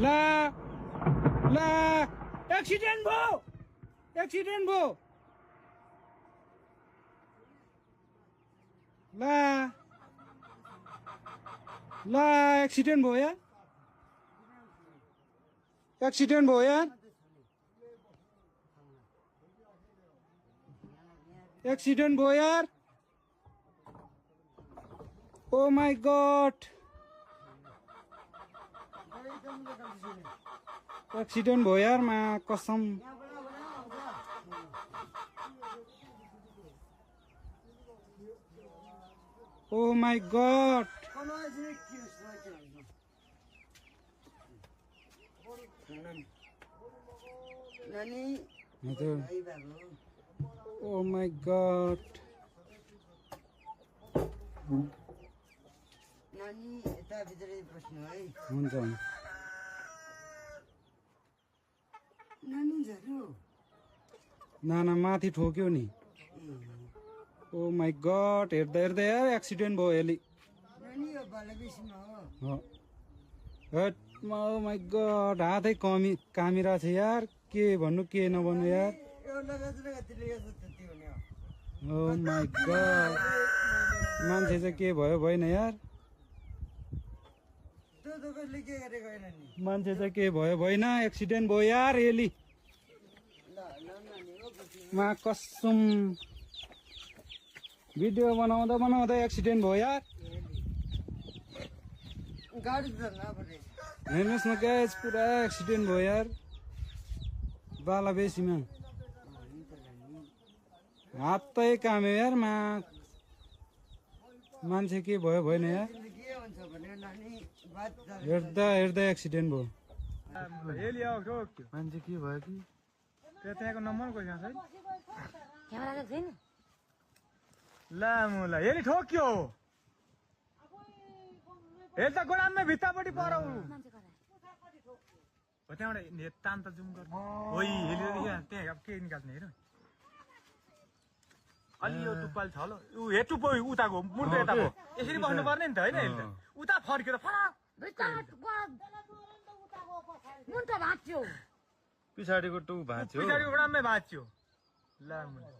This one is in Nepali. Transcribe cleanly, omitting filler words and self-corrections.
ला ला एक्सिडेन्ट भयो ला ला एक्सिडेन्ट भयो यार एक्सिडेन्ट भयो यार ओ माय गॉड एक्सिडेन्ट भयो यार मा कसम oh my god oh my god नानी यता भित्रै प्रश्न है हुन्छ नानी झर्यो नाना माथि ठोक्यो नि ओ माय गॉड हेर्दा हेर्दा यार एक्सिडेन्ट भयो यसले नानी यो बाला बेसीमा हो हट ओ माय गॉड हातै कामिरा छ यार के भन्नु के नभन्नु यार यो लगातिर यो त्यति हुने हो ओ माय गॉड मान्छे चाहिँ के भयो भएन यार त्यो त कसले के गरेको होइन नि मान्छे चाहिँ के भयो भएन एक्सिडेन्ट भयो यार यसले ल नानी हो मा कसम भिडियो बनाउँदा एक्सिडेन्ट भयो यार गाडी त नपरे हेर्नुहोस् न गाइस पुरा एक्सिडेन्ट भयो यार बाला बेसीमा हातै काम्यो यार मान्छे के भयो भएन यार के हुन्छ भने नानी बात हेर्दा एक्सिडेन्ट भयो मान्छे के भयो कि त्यहाँको नम्बर कोसँग छ क्यामेरा छैन लामुला यसले ठोक्यो हेर त गोडाममै भित्तापट्टि पराउ हो त्यहाँबाट तान त जुम गर्नु हो त्यहाँ अब के निकाल्ने हेर अलि यो टुप्पाले छ ल हे टुप्पो उताको मुन्टो यता भयो यसरी बस्नु पर्ने नि त होइन यसले त उता फर्केर फराक मुन्टो भाँच्यो पछाडिको टु भाँच्यो पछाडिको गोडाममै भाँच्यो लामुला